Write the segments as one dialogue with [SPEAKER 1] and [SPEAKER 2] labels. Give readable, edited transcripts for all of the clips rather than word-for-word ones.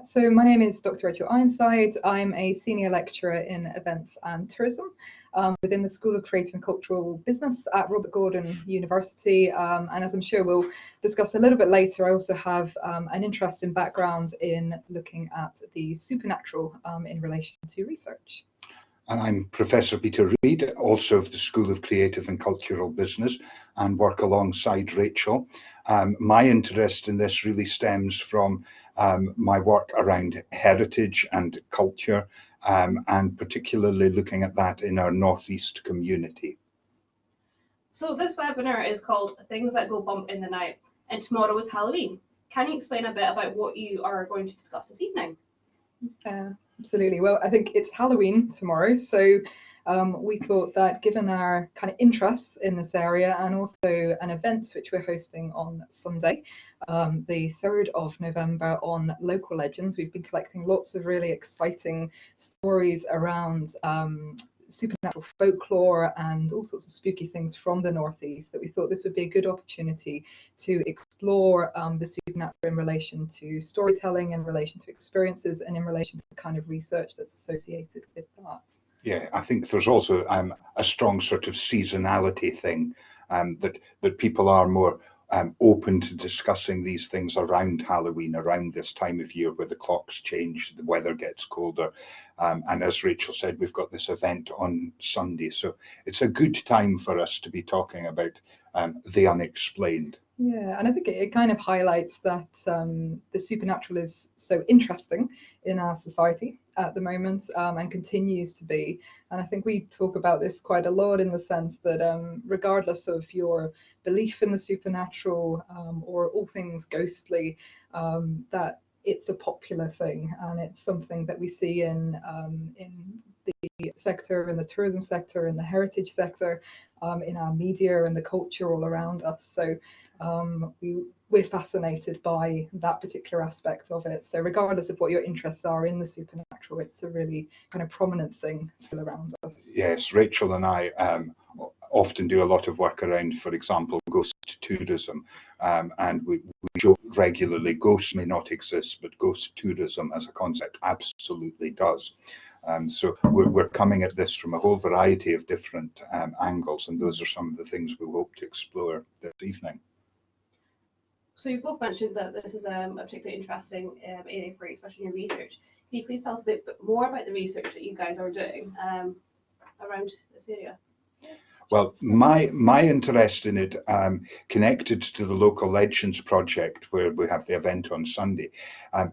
[SPEAKER 1] So my name is Dr. Rachael Ironside. I'm a senior lecturer in events and tourism within the School of Creative and Cultural Business at Robert Gordon University. And as I'm sure we'll discuss a little bit later, I also have an interest in background in looking at the supernatural in relation to research.
[SPEAKER 2] And I'm Professor Peter Reid, also of the School of Creative and Cultural Business, and work alongside Rachael. My interest in this really stems from my work around heritage and culture, and particularly looking at that in our Northeast community.
[SPEAKER 3] So this webinar is called Things That Go Bump in the Night, and tomorrow is Halloween. Can you explain a bit about what you are going to discuss this evening?
[SPEAKER 1] Absolutely. Well, I think it's Halloween tomorrow, so we thought that given our kind of interests in this area and also an event which we're hosting on Sunday, the 3rd of November, on local legends, we've been collecting lots of really exciting stories around supernatural folklore and all sorts of spooky things from the Northeast, that we thought this would be a good opportunity to explore the supernatural in relation to storytelling, in relation to experiences, and in relation to the kind of research that's associated with that.
[SPEAKER 2] Yeah, I think there's also a strong sort of seasonality thing, that people are more open to discussing these things around Halloween, around this time of year where the clocks change, the weather gets colder. And as Rachael said, we've got this event on Sunday. So it's a good time for us to be talking about the unexplained.
[SPEAKER 1] Yeah, and I think it kind of highlights that the supernatural is so interesting in our society at the moment, and continues to be. And I think we talk about this quite a lot, in the sense that regardless of your belief in the supernatural or all things ghostly, that it's a popular thing, and it's something that we see in the sector, in the tourism sector, in the heritage sector, in our media and the culture all around us. So we're fascinated by that particular aspect of it. So regardless of what your interests are in the supernatural, it's a really kind of prominent thing still around us.
[SPEAKER 2] Yes, Rachael and I often do a lot of work around, for example, ghost tourism, and we joke regularly, ghosts may not exist, but ghost tourism as a concept absolutely does. So we're coming at this from a whole variety of different angles, and those are some of the things we hope to explore this evening.
[SPEAKER 3] So you've both mentioned that this is a particularly interesting area for you, especially in your research. Can you please tell us a bit more about the research that you guys are doing around this area?
[SPEAKER 2] Well, my interest in it, connected to the Local Legends project, where we have the event on Sunday,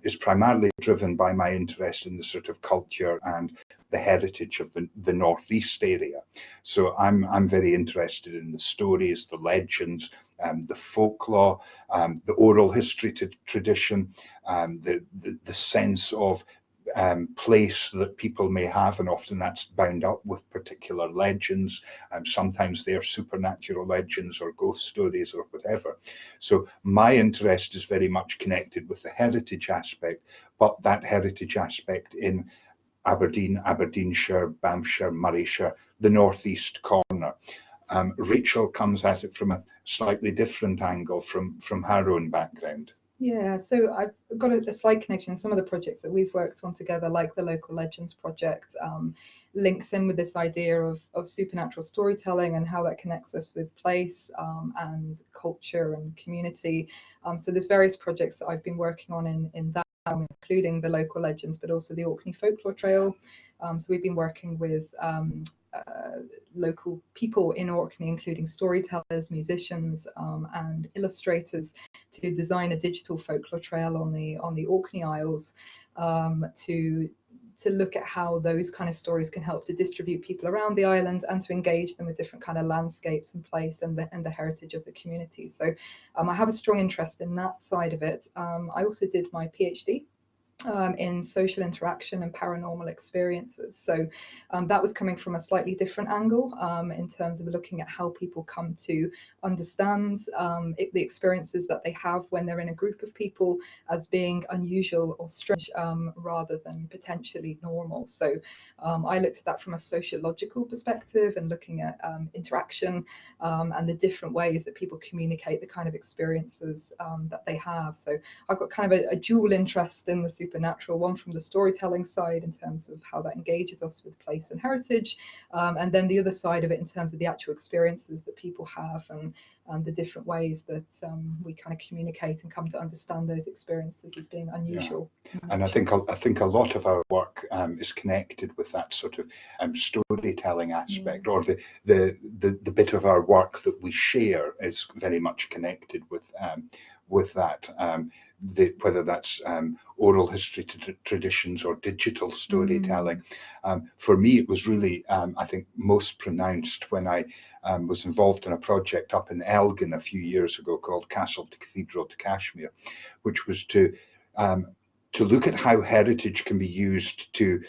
[SPEAKER 2] is primarily driven by my interest in the sort of culture and the heritage of the Northeast area. So I'm very interested in the stories, the legends, the folklore, the oral history tradition, the sense of place that people may have, and often that's bound up with particular legends. Sometimes they are supernatural legends or ghost stories or whatever. So my interest is very much connected with the heritage aspect, but that heritage aspect in Aberdeen, Aberdeenshire, Banffshire, Murrayshire, the northeast corner. Rachael comes at it from a slightly different angle from her own background.
[SPEAKER 1] Yeah, so I've got a slight connection. Some of the projects that we've worked on together, like the Local Legends project, links in with this idea of supernatural storytelling and how that connects us with place and culture and community. So there's various projects that I've been working on in that, including the Local Legends, but also the Orkney Folklore Trail. So we've been working with local people in Orkney, including storytellers, musicians, and illustrators, to design a digital folklore trail on the Orkney Isles, to look at how those kind of stories can help to distribute people around the island and to engage them with different kind of landscapes and place and the heritage of the community. So I have a strong interest in that side of it. I also did my PhD in social interaction and paranormal experiences. So that was coming from a slightly different angle in terms of looking at how people come to understand the experiences that they have when they're in a group of people as being unusual or strange rather than potentially normal. So I looked at that from a sociological perspective and looking at interaction and the different ways that people communicate the kind of experiences that they have. So I've got kind of a dual interest in the supernatural supernatural, one from the storytelling side in terms of how that engages us with place and heritage, and then the other side of it in terms of the actual experiences that people have, and the different ways that we kind of communicate and come to understand those experiences as being unusual.
[SPEAKER 2] Yeah. And I think a lot of our work is connected with that sort of storytelling aspect, or the bit of our work that we share is very much connected with that. Whether that's oral history traditions or digital storytelling. For me, it was really, I think, most pronounced when I was involved in a project up in Elgin a few years ago called Castle to Cathedral to Kashmir, which was to look at how heritage can be used to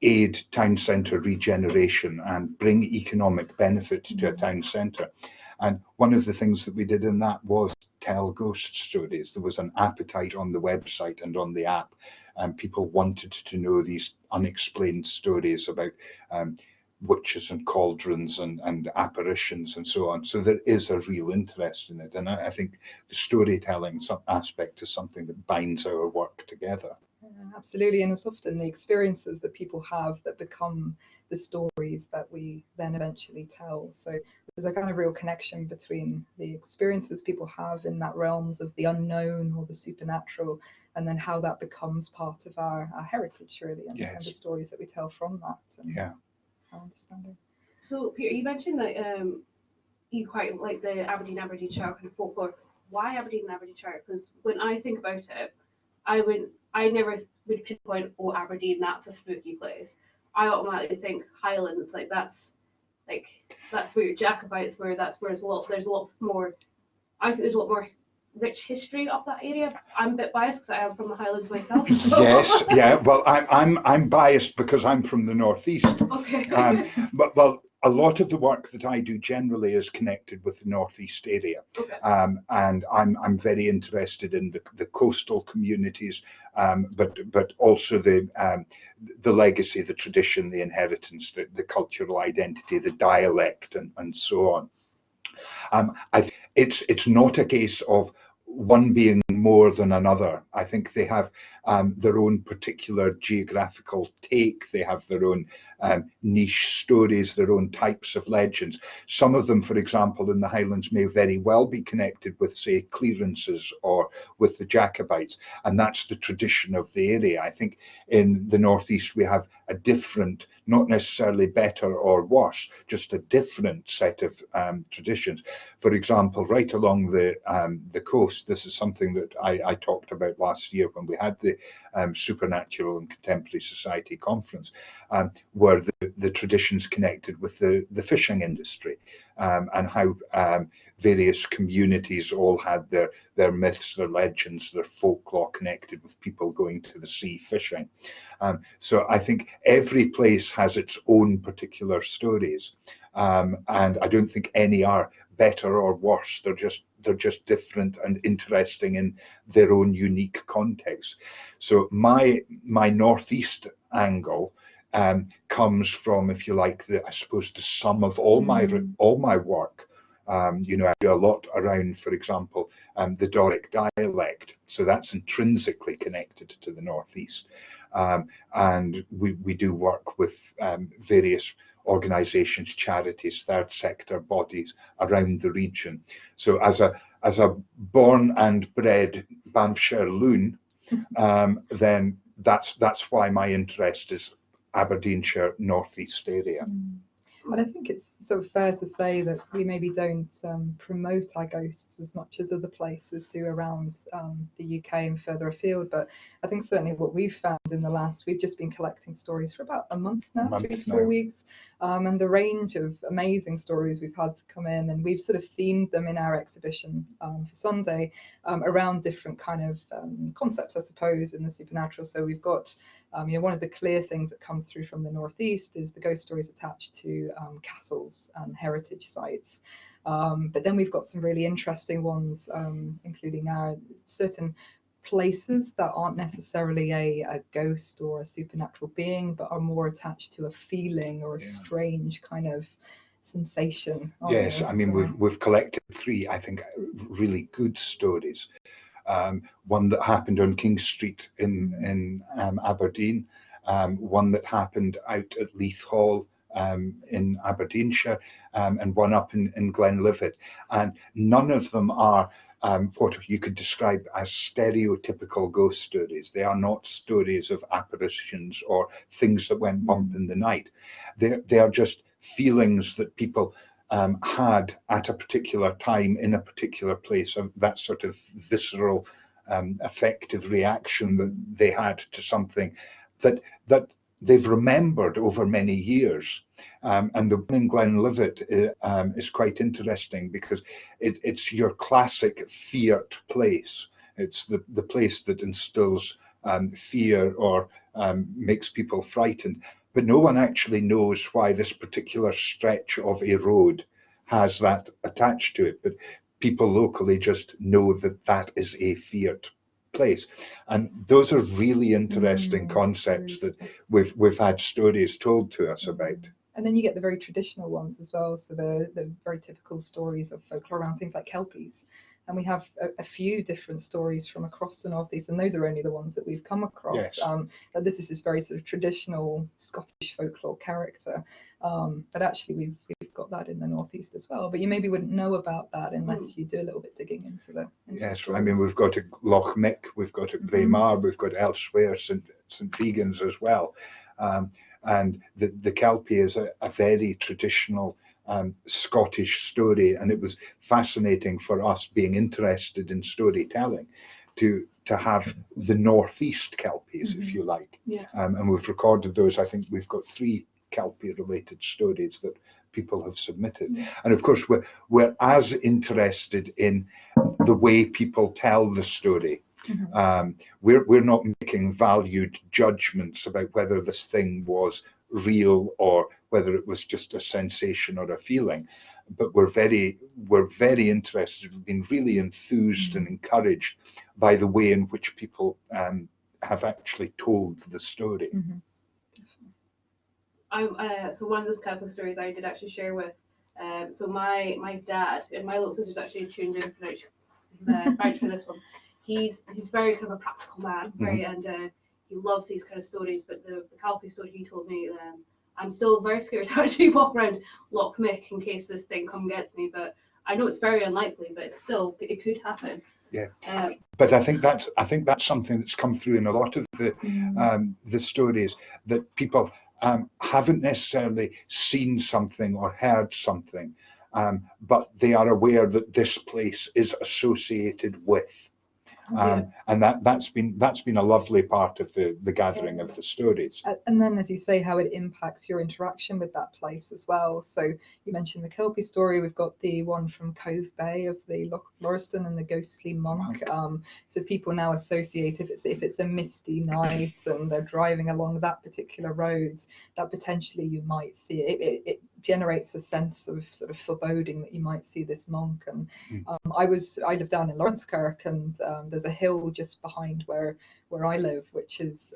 [SPEAKER 2] aid town centre regeneration and bring economic benefit to a town centre. And one of the things that we did in that was tell ghost stories. There was an appetite on the website and on the app, and people wanted to know these unexplained stories about witches and cauldrons and apparitions and so on. So there is a real interest in it, and I think the storytelling aspect is something that binds our work together.
[SPEAKER 1] Absolutely, and it's often the experiences that people have that become the stories that we then eventually tell. So there's a kind of real connection between the experiences people have in that realms of the unknown or the supernatural, and then how that becomes part of our heritage, really, and,
[SPEAKER 2] yes.
[SPEAKER 1] and the stories that we tell from that. And
[SPEAKER 2] yeah.
[SPEAKER 1] our understanding.
[SPEAKER 3] So Peter, you mentioned that you quite like the Aberdeenshire kind of folklore. Why Aberdeenshire? Because when I think about it, I never would pinpoint, oh, Aberdeen, that's a spooky place. I automatically think Highlands, that's where your Jacobites were. That's where there's a lot more. I think there's a lot more rich history of that area. I'm a bit biased because I am from the Highlands myself. So.
[SPEAKER 2] Yes, yeah. Well, I'm biased because I'm from the northeast.
[SPEAKER 3] Okay.
[SPEAKER 2] But a lot of the work that I do generally is connected with the northeast area.
[SPEAKER 3] Okay.
[SPEAKER 2] And I'm very interested in the coastal communities, but also the legacy, the tradition, the inheritance, the cultural identity, the dialect, and so on. It's not a case of one being more than another. I think they have their own particular geographical take. They have their own niche stories, their own types of legends. Some of them, for example, in the Highlands may very well be connected with, say, clearances or with the Jacobites, and that's the tradition of the area. I think in the northeast we have a different, not necessarily better or worse, just a different set of traditions. For example, right along the coast, this is something that I talked about last year when we had the Supernatural and Contemporary Society conference, were the traditions connected with the fishing industry, and how various communities all had their myths, their legends, their folklore connected with people going to the sea fishing. So I think every place has its own particular stories, and I don't think any are better or worse. They're just different and interesting in their own unique context. So my northeast angle comes from, if you like, I suppose the sum of all my work. I do a lot around, for example, the Doric dialect. So that's intrinsically connected to the northeast, and we do work with various organisations, charities, third sector bodies around the region. So as a born and bred Banffshire loon, then that's why my interest is Aberdeenshire northeast area.
[SPEAKER 1] And I think it's sort of fair to say that we maybe don't promote our ghosts as much as other places do around the UK and further afield. But I think certainly what we've found in the we've just been collecting stories for about a month now, 3 to 4 weeks. And the range of amazing stories we've had to come in, and we've sort of themed them in our exhibition for Sunday around different kind of concepts, I suppose, in the supernatural. So we've got, one of the clear things that comes through from the northeast is the ghost stories attached to castles and heritage sites. But then we've got some really interesting ones, including certain places that aren't necessarily a ghost or a supernatural being, but are more attached to a feeling or a strange kind of sensation.
[SPEAKER 2] Yes, I mean, we've collected 3, I think, really good stories one that happened on King Street in Aberdeen, one that happened out at Leith Hall in Aberdeenshire, and one up in Glenlivet. And none of them are what you could describe as stereotypical ghost stories. They are not stories of apparitions or things that went bump in the night. They are just feelings that people had at a particular time in a particular place, of that sort of visceral affective reaction that they had to something that they've remembered over many years. And the one in Glenlivet is quite interesting because it's your classic feared place. It's the place that instills fear or makes people frightened. But no one actually knows why this particular stretch of erode has that attached to it. But people locally just know that that is a feared place. And those are really interesting concepts that we've had stories told to us about.
[SPEAKER 1] And then you get the very traditional ones as well. So the very typical stories of folklore around things like kelpies. And we have a few different stories from across the Northeast, and those are only the ones that we've come across.
[SPEAKER 2] Yes.
[SPEAKER 1] That this is this very sort of traditional Scottish folklore character, but actually we've got that in the Northeast as well. But you maybe wouldn't know about that unless you do a little bit digging into the
[SPEAKER 2] yes,
[SPEAKER 1] the
[SPEAKER 2] I mean, we've got Loch Mick, we've got Braemar, we've got elsewhere St Vegans as well, and the Kelpie is a very traditional Scottish story, and it was fascinating for us, being interested in storytelling, to have the Northeast Kelpies, if you like.
[SPEAKER 1] Yeah.
[SPEAKER 2] And we've recorded those. I think we've got 3 Kelpie related stories that people have submitted. And of course we're as interested in the way people tell the story. We're not making valued judgments about whether this thing was real or whether it was just a sensation or a feeling, but we're very interested. We've been really enthused and encouraged by the way in which people have actually told the story.
[SPEAKER 3] So one of those couple of stories I did actually share with, so my dad and my little sister's actually tuned in for vouch for this one. He's very kind of a practical man, very, and he loves these kind of stories. But the Kelpie story he told me, I'm still very scared to actually walk around Loch Mick in case this thing gets me. But I know it's very unlikely, but it's still, it could happen.
[SPEAKER 2] Yeah, but I think that's something that's come through in a lot of the stories, that people haven't necessarily seen something or heard something, but they are aware that this place is associated with. And that's been a lovely part of the gathering of the stories.
[SPEAKER 1] And then, as you say, how it impacts your interaction with that place as well. So you mentioned the Kelpie story. We've got the one from Cove Bay of the Loch Lorriston and the ghostly monk. So people now associate, if it's a misty night and they're driving along that particular road, that potentially you might see it. It generates a sense of sort of foreboding that you might see this monk. And I live down in Lawrencekirk, and there's a hill just behind where I live, which is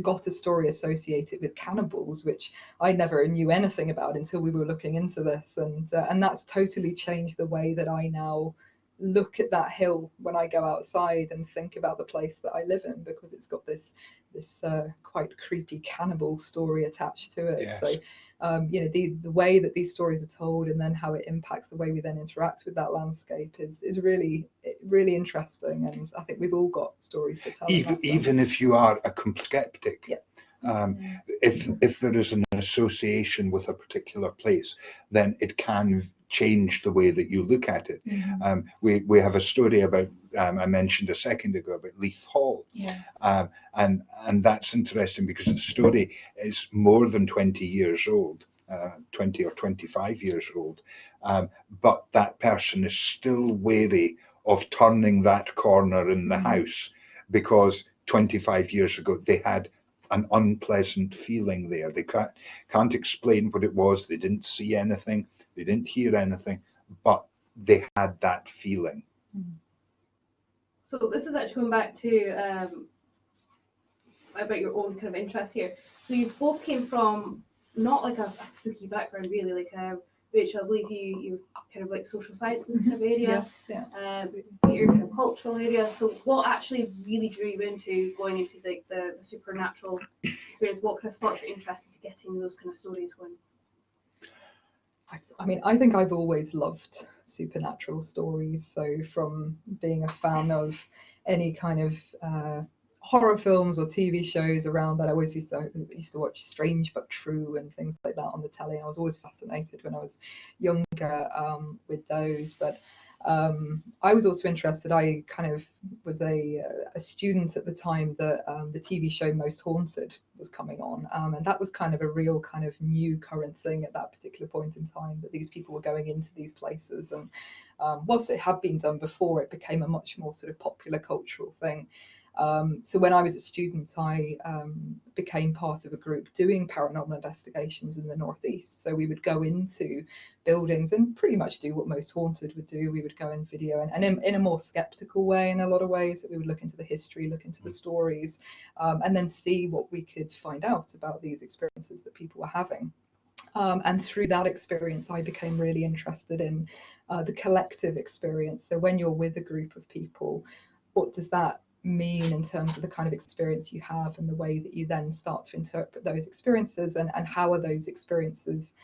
[SPEAKER 1] got a story associated with cannibals, which I never knew anything about until we were looking into this, and that's totally changed the way that I now look at that hill when I go outside and think about the place that I live in, because it's got this quite creepy cannibal story attached to it.
[SPEAKER 2] Yes.
[SPEAKER 1] So the way that these stories are told, and then how it impacts the way we then interact with that landscape is really interesting, and I think we've all got stories to tell.
[SPEAKER 2] Even if you are a complete skeptic, if there is an association with a particular place, then it can change the way that you look at it. We have a story about, I mentioned a second ago, about Leith Hall, and that's interesting because the story is more than 20 years old, 20 or 25 years old, but that person is still wary of turning that corner in the house because 25 years ago they had an unpleasant feeling there. They can't explain what it was. They didn't see anything. They didn't hear anything, but they had that feeling.
[SPEAKER 3] So this is actually going back to about your own kind of interest here. So you both came from not like a spooky background, really. Like Rachel, I believe you're kind of like social sciences kind of area.
[SPEAKER 1] Yes, yeah.
[SPEAKER 3] Your kind of cultural area. So what actually really drew you into going into like the supernatural experience? What kind of sparked your interest into getting those kind of stories going?
[SPEAKER 1] I mean, I think I've always loved supernatural stories. So from being a fan of any kind of horror films or TV shows around that, I always used to watch Strange But True and things like that on the telly. And I was always fascinated when I was younger with those. But I was also interested. I kind of was a student at the time that the TV show Most Haunted was coming on, and that was kind of a real kind of new current thing at that particular point in time, that these people were going into these places, and whilst it had been done before, it became a much more sort of popular cultural thing. So when I was a student, I became part of a group doing paranormal investigations in the Northeast. So we would go into buildings and pretty much do what Most Haunted would do. We would go in video and in a more skeptical way in a lot of ways, that we would look into the history, look into the stories, and then see what we could find out about these experiences that people were having. And through that experience, I became really interested in the collective experience. So when you're with a group of people, what does that mean in terms of the kind of experience you have and the way that you then start to interpret those experiences, and how are those experiences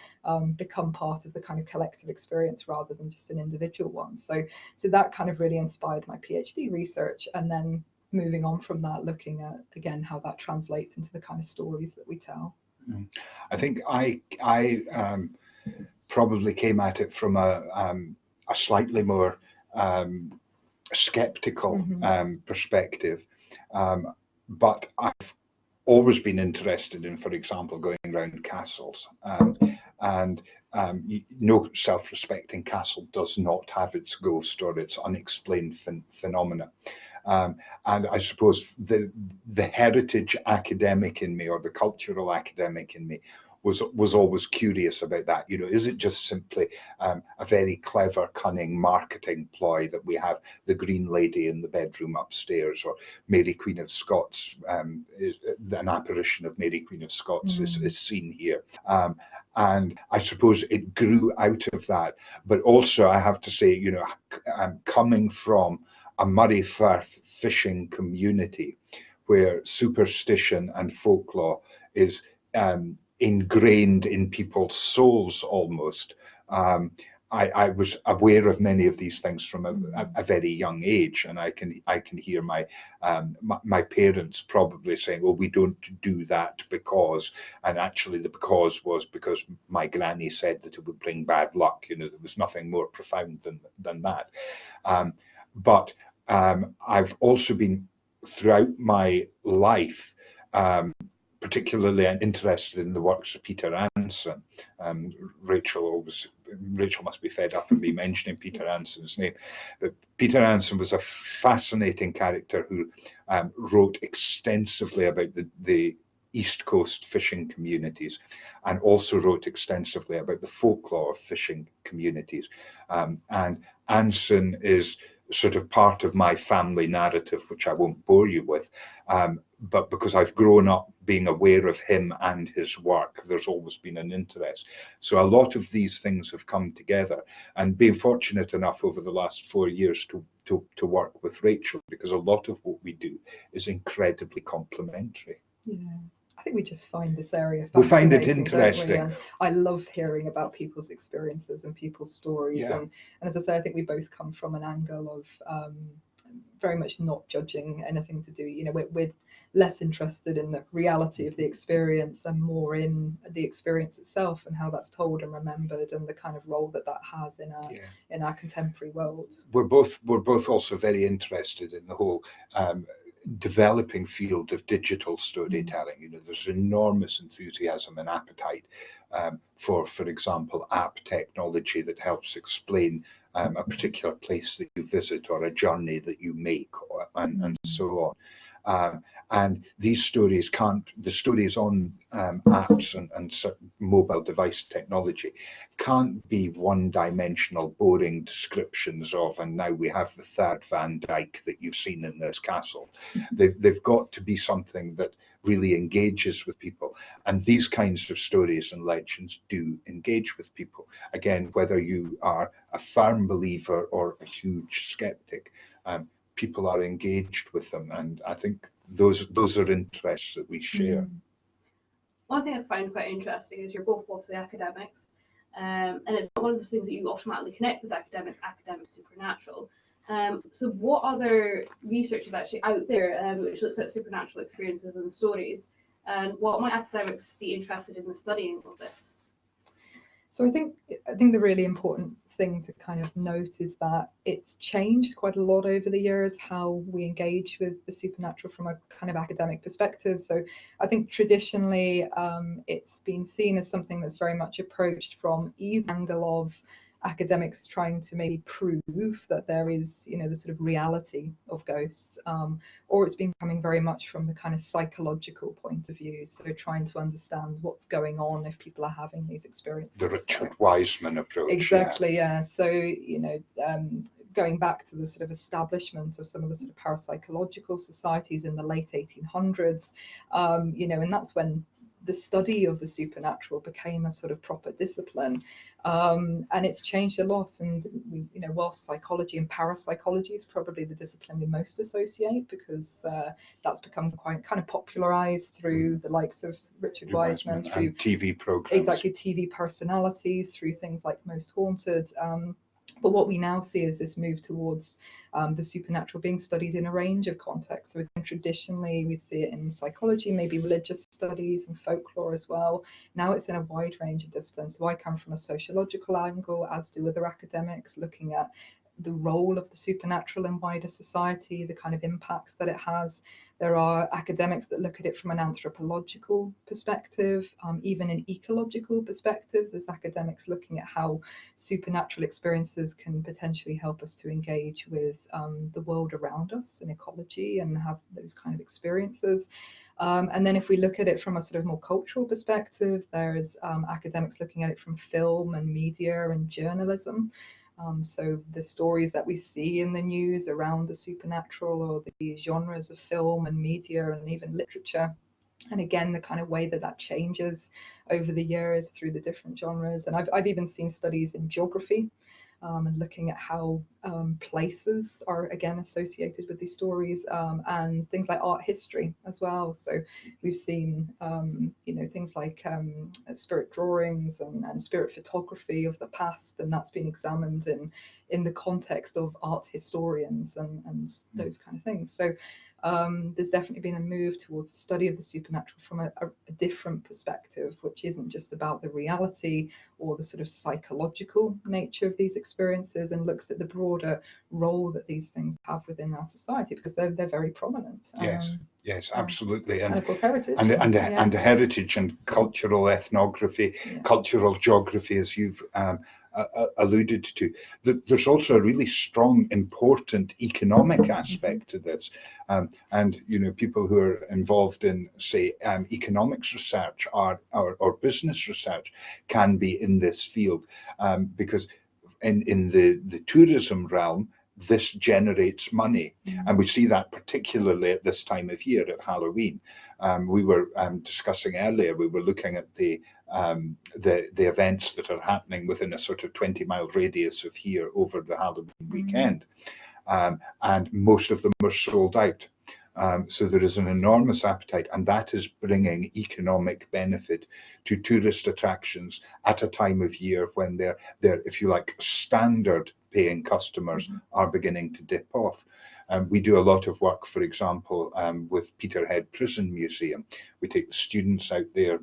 [SPEAKER 1] become part of the kind of collective experience rather than just an individual one. So that kind of really inspired my PhD research, and then moving on from that, looking at again how that translates into the kind of stories that we tell.
[SPEAKER 2] I think I probably came at it from a slightly more skeptical perspective, but I've always been interested in, for example, going around castles, and no self-respecting castle does not have its ghost or its unexplained phenomena. And I suppose the heritage academic in me, or the cultural academic in me, was always curious about that. You know, is it just simply a very clever, cunning marketing ploy that we have the Green Lady in the bedroom upstairs, or Mary Queen of Scots, an apparition of Mary Queen of Scots is seen here. And I suppose it grew out of that. But also, I have to say, you know, coming from a Murray Firth fishing community where superstition and folklore is ingrained in people's souls almost. I was aware of many of these things from a very young age, and I can hear my parents probably saying, "Well, we don't do that because," and actually the because was because my granny said that it would bring bad luck. You know, there was nothing more profound than that. But I've also been, throughout my life, particularly interested in the works of Peter Anson. Rachel must be fed up of me mentioning Peter Anson's name, but Peter Anson was a fascinating character who wrote extensively about the East Coast fishing communities, and also wrote extensively about the folklore of fishing communities. And Anson is sort of part of my family narrative, which I won't bore you with, but because I've grown up being aware of him and his work, there's always been an interest. So a lot of these things have come together, and being fortunate enough over the last 4 years to work with Rachel, because a lot of what we do is incredibly complementary.
[SPEAKER 1] Yeah. I think we just find this area
[SPEAKER 2] fascinating. We find it
[SPEAKER 1] interesting.
[SPEAKER 2] And
[SPEAKER 1] I love hearing about people's experiences and people's stories.
[SPEAKER 2] Yeah.
[SPEAKER 1] And as I say, I think we both come from an angle of very much not judging anything to do. You know, we're less interested in the reality of the experience and more in the experience itself and how that's told and remembered, and the kind of role that has in our contemporary world.
[SPEAKER 2] We're both also very interested in the whole developing field of digital storytelling. You know, there's enormous enthusiasm and appetite for example, app technology that helps explain a particular place that you visit or a journey that you make, and so And these stories the stories on apps and mobile device technology can't be one-dimensional, boring descriptions of, and now we have the third Van Dyke that you've seen in this castle. They've got to be something that really engages with people. And these kinds of stories and legends do engage with people. Again, whether you are a firm believer or a huge skeptic, people are engaged with them. And I think those are interests that we share.
[SPEAKER 3] One thing I find quite interesting is you're both obviously academics, and it's not one of those things that you automatically connect with academics supernatural. So what other research is actually out there which looks at supernatural experiences and stories, and what might academics be interested in the studying of this?
[SPEAKER 1] So I think the really important thing to kind of note is that it's changed quite a lot over the years how we engage with the supernatural from a kind of academic perspective. So I think traditionally it's been seen as something that's very much approached from either angle of academics trying to maybe prove that there is, you know, the sort of reality of ghosts, or it's been coming very much from the kind of psychological point of view, so trying to understand what's going on if people are having these experiences.
[SPEAKER 2] The Richard Wiseman approach.
[SPEAKER 1] Exactly, yeah. So, you know, going back to the sort of establishment of some of the sort of parapsychological societies in the late 1800s, you know, and that's when the study of the supernatural became a sort of proper discipline, and it's changed a lot. And we, you know, whilst psychology and parapsychology is probably the discipline we most associate, because that's become quite kind of popularized through the likes of Richard Wiseman, through
[SPEAKER 2] and TV programs.
[SPEAKER 1] Exactly, TV personalities, through things like Most Haunted. But what we now see is this move towards the supernatural being studied in a range of contexts. So again, traditionally we see it in psychology, maybe religious studies and folklore as well. Now it's in a wide range of disciplines. So I come from a sociological angle, as do other academics, looking at the role of the supernatural in wider society, the kind of impacts that it has. There are academics that look at it from an anthropological perspective, even an ecological perspective. There's academics looking at how supernatural experiences can potentially help us to engage with the world around us in ecology and have those kind of experiences. And then if we look at it from a sort of more cultural perspective, there's academics looking at it from film and media and journalism. So the stories that we see in the news around the supernatural, or the genres of film and media and even literature, and again the kind of way that that changes over the years through the different genres. And I've even seen studies in geography, and looking at how places are again associated with these stories, and things like art history as well. So we've seen you know, things like spirit drawings and spirit photography of the past, and that's been examined in the context of art historians and those kind of things. So there's definitely been a move towards the study of the supernatural from a different perspective, which isn't just about the reality or the sort of psychological nature of these experiences, and looks at the broader role that these things have within our society, because they're very prominent.
[SPEAKER 2] Yes, absolutely.
[SPEAKER 1] And of course heritage.
[SPEAKER 2] And heritage and cultural ethnography, cultural geography, as you've alluded to. There's also a really strong, important economic aspect to this. And, you know, people who are involved in, say, economics research or business research can be in this field, because in the tourism realm, this generates money. And we see that particularly at this time of year at Halloween. We were discussing earlier, we were looking at the events that are happening within a sort of 20-mile radius of here over the Halloween weekend. And most of them are sold out. So there is an enormous appetite, and that is bringing economic benefit to tourist attractions at a time of year when they're if you like, standard paying customers are beginning to dip off. We do a lot of work, for example, with Peterhead Prison Museum. We take the students out there.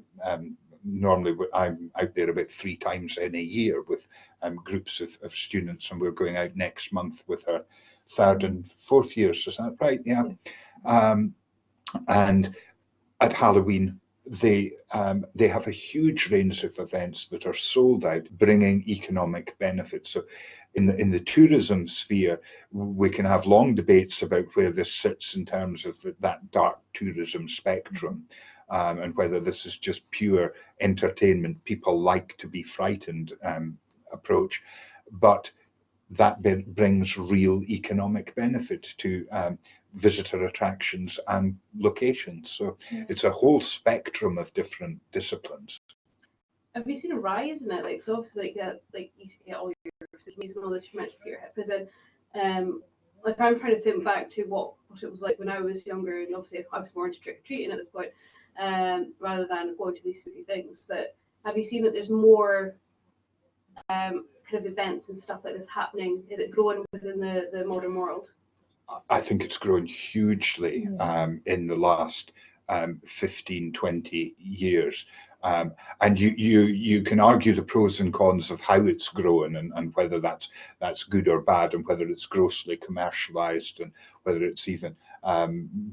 [SPEAKER 2] Normally I'm out there about 3 times in a year with groups of students, and we're going out next month with our 3rd and 4th years. Is that right? Yeah. And at Halloween, they have a huge range of events that are sold out, bringing economic benefits. So in the tourism sphere, we can have long debates about where this sits in terms of that dark tourism spectrum, and whether this is just pure entertainment, people like to be frightened approach, but that brings real economic benefit to visitor attractions and locations. So it's a whole spectrum of different disciplines.
[SPEAKER 3] Have you seen a rise in it? Like, so obviously, like you get all your music and all this you mentioned for your head prison. Like I'm trying to think back to what it was like when I was younger, and obviously I was more into trick or treating at this point, rather than going to these spooky things. But have you seen that there's more kind of events and stuff like this happening? Is it growing within the modern world?
[SPEAKER 2] I think it's grown hugely in the last 15, 20 years. And you can argue the pros and cons of how it's grown, and whether that's good or bad, and whether it's grossly commercialized, and whether it's even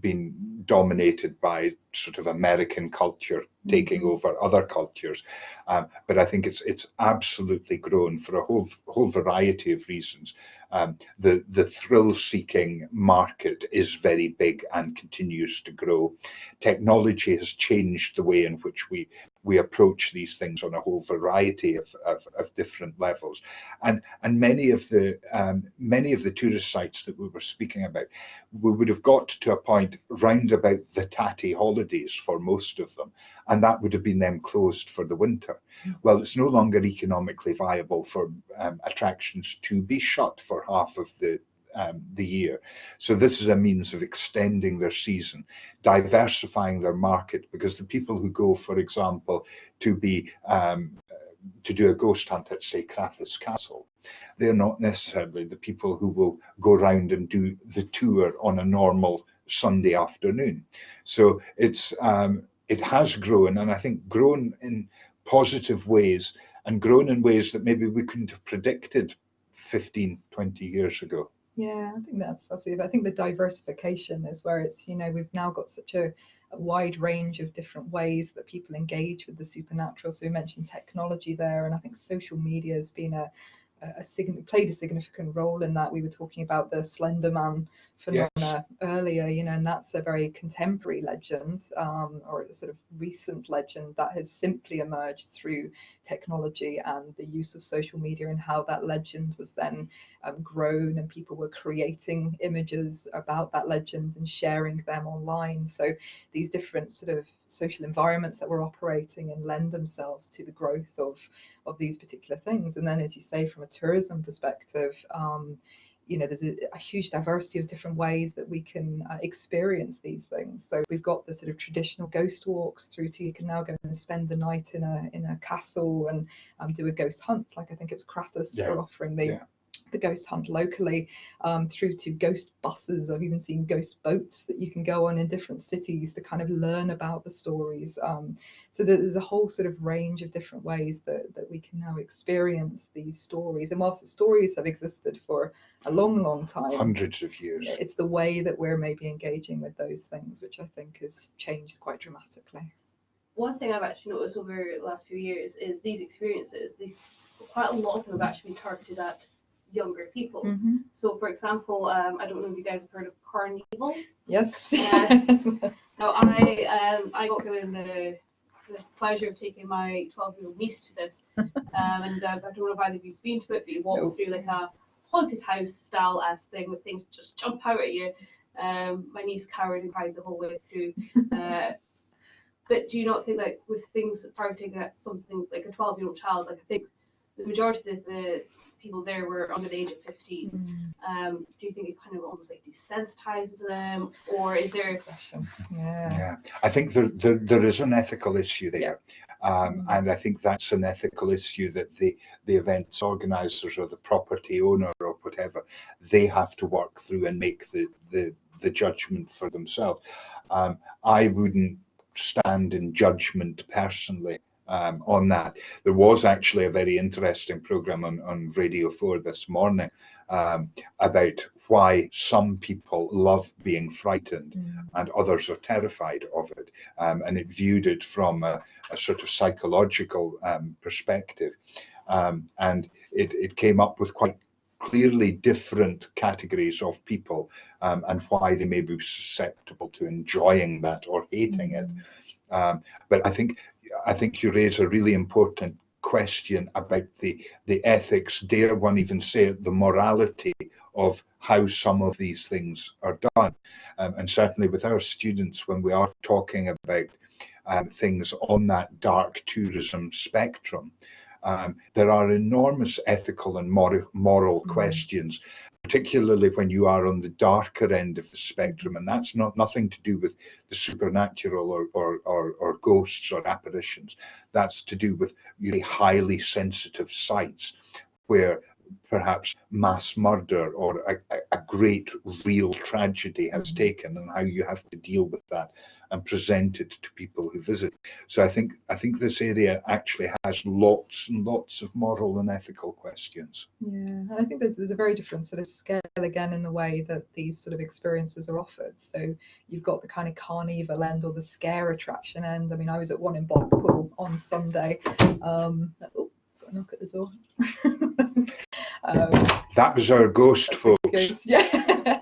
[SPEAKER 2] been dominated by sort of American culture taking over other cultures. But I think it's absolutely grown for a whole variety of reasons. The thrill-seeking market is very big and continues to grow. Technology has changed the way in which we approach these things on a whole variety of different levels, and many of the tourist sites that we were speaking about, we would have got to a point round about the tatty holidays for most of them, and that would have been them closed for the winter. Well, it's no longer economically viable for attractions to be shut for half of the year. So this is a means of extending their season, diversifying their market, because the people who go, for example, to do a ghost hunt at, say, Crathis Castle, they're not necessarily the people who will go round and do the tour on a normal Sunday afternoon. So it has grown, and I think grown in positive ways, and grown in ways that maybe we couldn't have predicted 15, 20 years ago.
[SPEAKER 1] Yeah, I think that's it. I think the diversification is where it's, we've now got such a wide range of different ways that people engage with the supernatural. So we mentioned technology there, and I think social media has been played a significant role in that. We were talking about the Slender Man phenomena earlier, and that's a very contemporary legend, or a sort of recent legend that has simply emerged through technology and the use of social media, and how that legend was then grown, and people were creating images about that legend and sharing them online. So these different sort of social environments that we're operating in lend themselves to the growth of these particular things. And then, as you say, from a tourism perspective, there's a huge diversity of different ways that we can experience these things. So we've got the sort of traditional ghost walks through to, you can now go and spend the night in a castle and do a ghost hunt. Like, I think it was Crathis that were offering the ghost hunt locally, through to ghost buses. I've even seen ghost boats that you can go on in different cities to kind of learn about the stories. So there's a whole sort of range of different ways that we can now experience these stories. And whilst the stories have existed for a long time,
[SPEAKER 2] hundreds of years,
[SPEAKER 1] it's the way that we're maybe engaging with those things which I think has changed quite dramatically.
[SPEAKER 3] One thing I've actually noticed over the last few years is these experiences, quite a lot of them have actually been targeted at younger people.
[SPEAKER 1] Mm-hmm.
[SPEAKER 3] So, for example, I don't know if you guys have heard of Carnival.
[SPEAKER 1] Yes.
[SPEAKER 3] Now, I got given the pleasure of taking my 12-year-old niece to this, and I don't know if either of you've been to it, but you walk through like a haunted house style thing with things just jump out at you. My niece cowered and cried the whole way through. But do you not think that with things targeting at something like a 12-year-old child, like I think the majority of the people there were under the age of 15. Do you think it kind of almost like desensitizes them, or is there?
[SPEAKER 1] Yeah.
[SPEAKER 2] I think there is an ethical issue there, and I think that's an ethical issue that the events organisers or the property owner or whatever, they have to work through and make the judgment for themselves. I wouldn't stand in judgment personally on that. There was actually a very interesting programme on Radio 4 this morning about why some people love being frightened and others are terrified of it, and it viewed it from a sort of psychological perspective, and it came up with quite clearly different categories of people, and why they may be susceptible to enjoying that or hating it. But I think you raise a really important question about the ethics, dare one even say it, the morality of how some of these things are done. And certainly with our students, when we are talking about things on that dark tourism spectrum, there are enormous ethical and moral questions, particularly when you are on the darker end of the spectrum, and that's nothing to do with the supernatural or ghosts or apparitions. That's to do with really highly sensitive sites where perhaps mass murder or a great real tragedy has taken, and how you have to deal with that and present it to people who visit. So I think this area actually has lots and lots of moral and ethical questions.
[SPEAKER 1] Yeah, and I think there's a very different sort of scale again in the way that these sort of experiences are offered. So you've got the kind of carnival end or the scare attraction end. I mean, I was at one in Blackpool on Sunday. Oh, got a knock at the door.
[SPEAKER 2] That was our ghost, folks.
[SPEAKER 1] Ghost, yeah.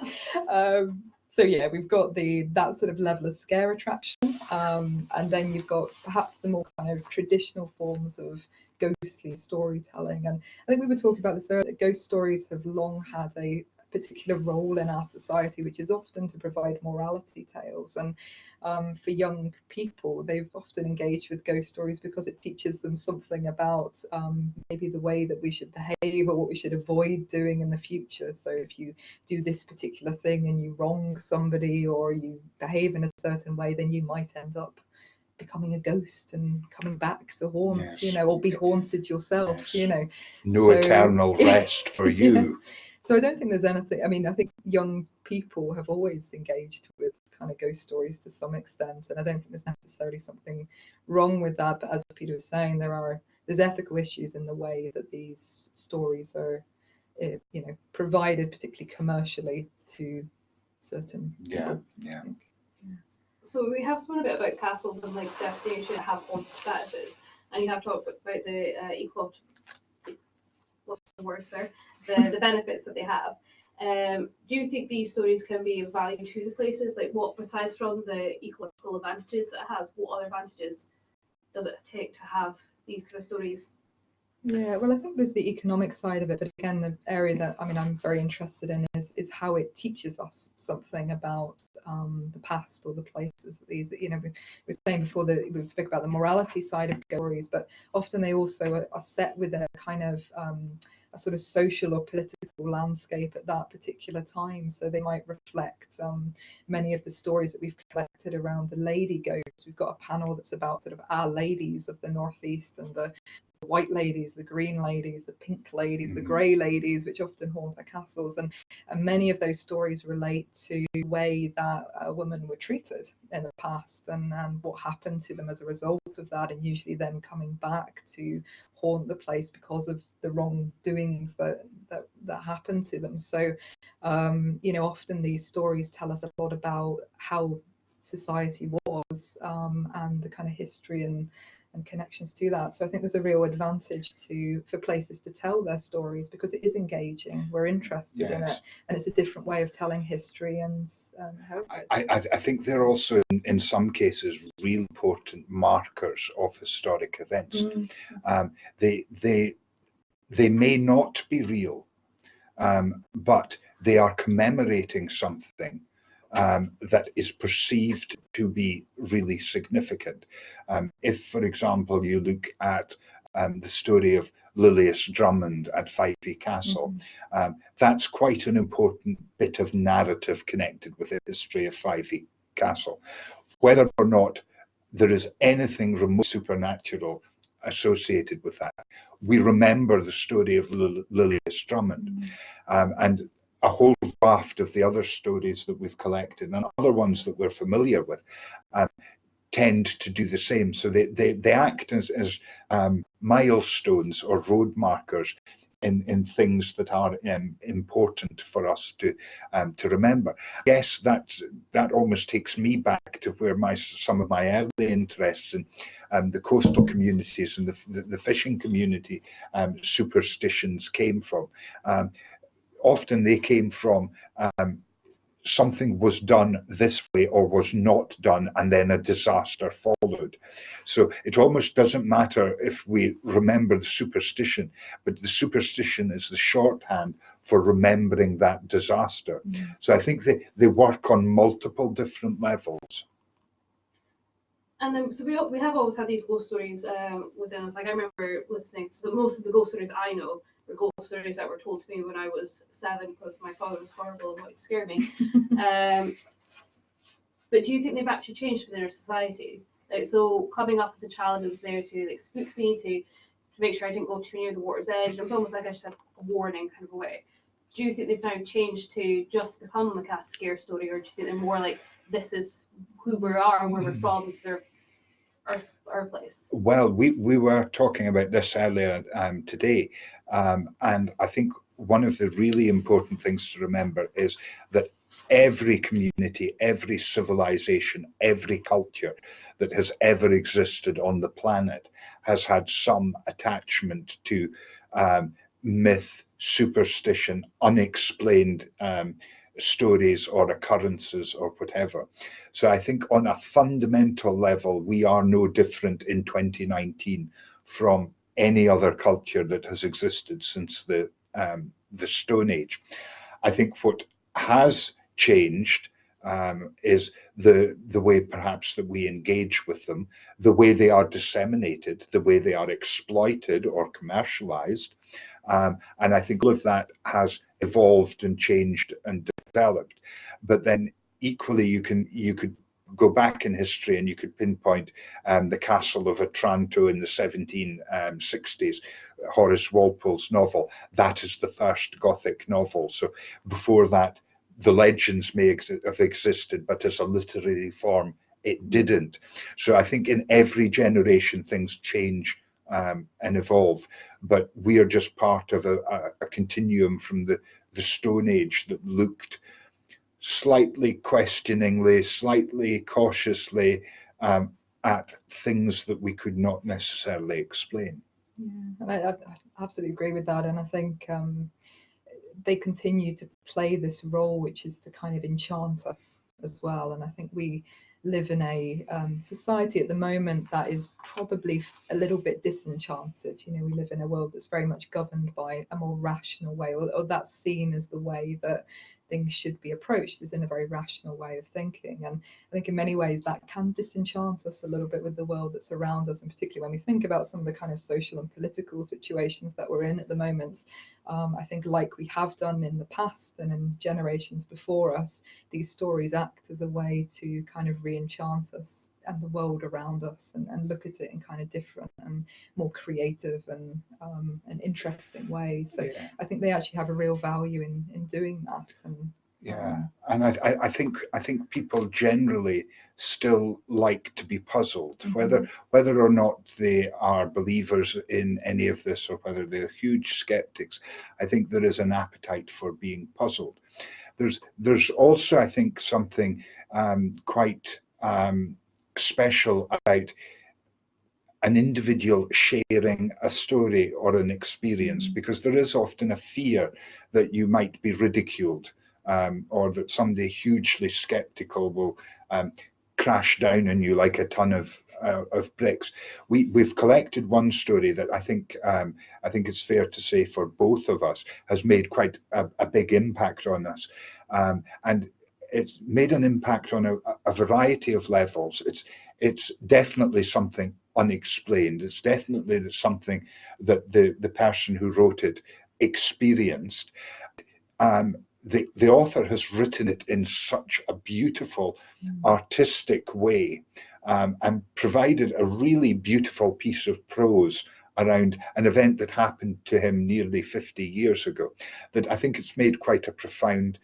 [SPEAKER 1] So yeah, we've got that sort of level of scare attraction, and then you've got perhaps the more kind of traditional forms of ghostly storytelling. And I think we were talking about this earlier, that ghost stories have long had a particular role in our society, which is often to provide morality tales. And for young people, they've often engaged with ghost stories because it teaches them something about maybe the way that we should behave or what we should avoid doing in the future. So if you do this particular thing and you wrong somebody or you behave in a certain way, then you might end up becoming a ghost and coming back to haunt,
[SPEAKER 2] Yes.
[SPEAKER 1] you know, or be haunted yourself,
[SPEAKER 2] Yes.
[SPEAKER 1] you know.
[SPEAKER 2] No eternal rest for you.
[SPEAKER 1] Yeah. So I don't think there's anything, I mean, I think young people have always engaged with kind of ghost stories to some extent, and I don't think there's necessarily something wrong with that. But as Peter was saying, there's ethical issues in the way that these stories are, you know, provided, particularly commercially, to certain people.
[SPEAKER 2] Yeah.
[SPEAKER 3] So we have spoken a bit about castles and like destinations that have haunted statuses, and you have talked about the what's the word there? The benefits that they have. Do you think these stories can be of value to the places? Like, what, besides from the ecological advantages that it has, what other advantages does it take to have these kind of stories?
[SPEAKER 1] Yeah, well, I think there's the economic side of it, but again, the area that I'm very interested in is how it teaches us something about the past or the places that these, you know, we were saying before that we would speak about the morality side of stories, but often they also are set within a kind of a sort of social or political landscape at that particular time. So they might reflect many of the stories that we've collected around the lady ghosts. We've got a panel that's about sort of our ladies of the Northeast and the white ladies, the green ladies, the pink ladies, the grey ladies, which often haunt our castles. And many of those stories relate to the way that women were treated in the past and what happened to them as a result of that, and usually then coming back to haunt the place because of the wrongdoings that happened to them. So, you know, often these stories tell us a lot about how society was and the kind of history and connections to that. So I think there's a real advantage for places to tell their stories because it is engaging. We're interested in it, and it's a different way of telling history and heritage.
[SPEAKER 2] I think they're also in some cases really important markers of historic events. They may not be real, but they are commemorating something that is perceived to be really significant. If, for example, you look at the story of Lilias Drummond at Fyvie Castle, that's quite an important bit of narrative connected with the history of Fyvie Castle. Whether or not there is anything remote supernatural associated with that, we remember the story of Lilias Drummond, and a whole raft of the other stories that we've collected and other ones that we're familiar with tend to do the same. So they act as milestones or road markers in things that are important for us to remember. Yes, that almost takes me back to where some of my early interests in the coastal communities and the fishing community superstitions came from. often they came from something was done this way or was not done, and then a disaster followed. So it almost doesn't matter if we remember the superstition, but the superstition is the shorthand for remembering that disaster. So I think they work on multiple different levels.
[SPEAKER 3] And then, so we have always had these ghost stories within us. Like I remember listening to most of the ghost stories I know were ghost stories that were told to me when I was 7 because my father was horrible and would scare me. But do you think they've actually changed within our society? Like, so coming up as a child, it was there to like spook me, to make sure I didn't go too near the water's edge. And it was almost like I just had a warning kind of a way. Do you think they've now changed to just become like a scare story, or do you think they're more like this is who we are and where we're from, this is our place?
[SPEAKER 2] Well, we were talking about this earlier today, and I think one of the really important things to remember is that every community, every civilization, every culture that has ever existed on the planet has had some attachment to myth, superstition, unexplained stories or occurrences or whatever. So I think on a fundamental level, we are no different in 2019 from any other culture that has existed since the Stone Age. I think what has changed is the way perhaps that we engage with them, the way they are disseminated, the way they are exploited or commercialized. And I think all of that has evolved and changed and developed. But then equally, you could go back in history and you could pinpoint the Castle of Otranto in the 1760s, Horace Walpole's novel. That is the first Gothic novel. So before that, the legends may have existed, but as a literary form, it didn't. So I think in every generation, things change and evolve. But we are just part of a continuum from the Stone Age that looked slightly questioningly, slightly cautiously at things that we could not necessarily explain.
[SPEAKER 1] Yeah, and I absolutely agree with that. And I think they continue to play this role, which is to kind of enchant us as well. And I think we live in a society at the moment that is probably a little bit disenchanted. You know, we live in a world that's very much governed by a more rational way, or that's seen as the way that things should be approached, is in a very rational way of thinking. And I think in many ways that can disenchant us a little bit with the world that's around us, and particularly when we think about some of the kind of social and political situations that we're in at the moment. I think like we have done in the past and in generations before us, these stories act as a way to kind of re-enchant us and the world around us, and look at it in kind of different and more creative and interesting ways. So yeah. I think they actually have a real value in doing that. And
[SPEAKER 2] yeah, and I think people generally still like to be puzzled, mm-hmm. whether or not they are believers in any of this or whether they're huge skeptics. I think there is an appetite for being puzzled. There's also, I think, something quite special about an individual sharing a story or an experience, because there is often a fear that you might be ridiculed, or that somebody hugely skeptical will crash down on you like a ton of bricks. We've collected one story that I think it's fair to say for both of us has made quite a big impact on us, and it's made an impact on a variety of levels. It's definitely something unexplained. It's definitely something that the person who wrote it experienced. The author has written it in such a beautiful, artistic way, and provided a really beautiful piece of prose around an event that happened to him nearly 50 years ago, that I think it's made quite a profound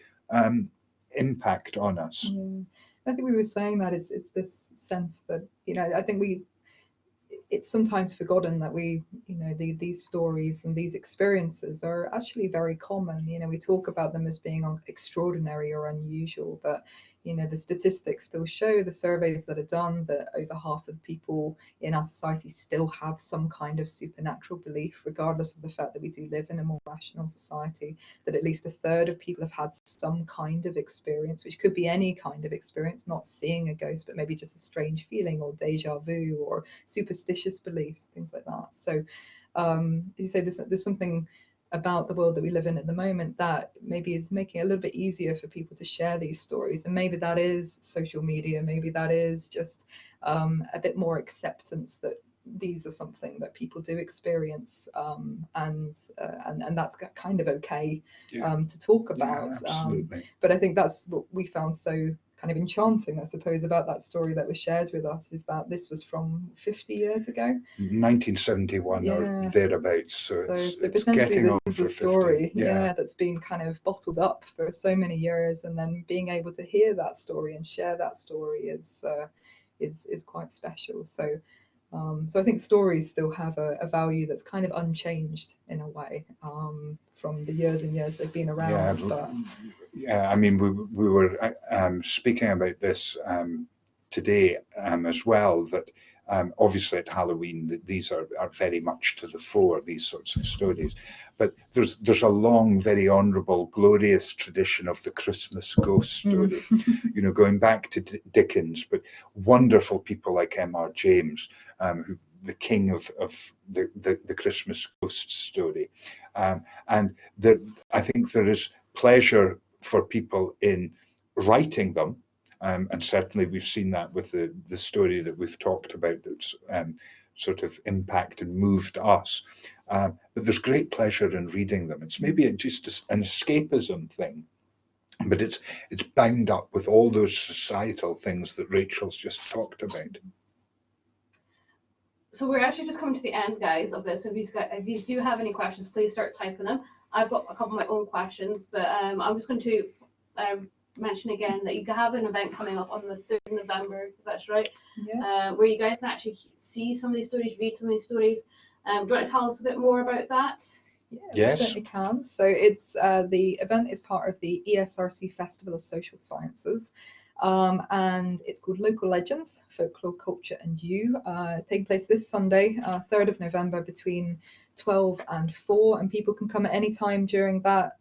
[SPEAKER 2] impact on us.
[SPEAKER 1] Yeah. I think we were saying that it's this sense that, you know, I think it's sometimes forgotten that these stories and these experiences are actually very common. You know, we talk about them as being extraordinary or unusual, but you know, the statistics still show, the surveys that are done, that over half of the people in our society still have some kind of supernatural belief, regardless of the fact that we do live in a more rational society, that at least a third of people have had some kind of experience, which could be any kind of experience, not seeing a ghost, but maybe just a strange feeling or deja vu or superstitious beliefs, things like that. So as you say, there's something about the world that we live in at the moment that maybe is making it a little bit easier for people to share these stories, and maybe that is social media, maybe that is just a bit more acceptance that these are something that people do experience, and that's kind of okay to talk about. But I think that's what we found so kind of enchanting, I suppose, about that story that was shared with us, is that this was from 50 years ago,
[SPEAKER 2] 1971 or thereabouts. So
[SPEAKER 1] potentially this is a story that's been kind of bottled up for so many years, and then being able to hear that story and share that story is quite special. So I think stories still have a value that's kind of unchanged in a way from the years and years they've been around.
[SPEAKER 2] I mean, we were speaking about this today as well, that obviously at Halloween these are very much to the fore, these sorts of stories, but there's a long, very honourable, glorious tradition of the Christmas ghost story, you know, going back to Dickens, but wonderful people like M.R. James, who the king of the Christmas ghost story, and I think there is pleasure for people in writing them, and certainly we've seen that with the story that we've talked about that's sort of impacted and moved us, but there's great pleasure in reading them. It's maybe just an escapism thing, but it's bound up with all those societal things that Rachel's just talked about.
[SPEAKER 3] So we're actually just coming to the end, guys, of this. If you do have any questions, please start typing them. I've got a couple of my own questions, but I'm just going to mention again that you have an event coming up on the 3rd of November, if that's right, where you guys can actually see some of these stories, read some of these stories. Do you want to tell us a bit more about that?
[SPEAKER 1] Yeah, we certainly can. So it's the event is part of the ESRC Festival of Social Sciences. And it's called Local Legends, Folklore, Culture and You. It's taking place this Sunday, 3rd of November, between 12 and 4, and people can come at any time during that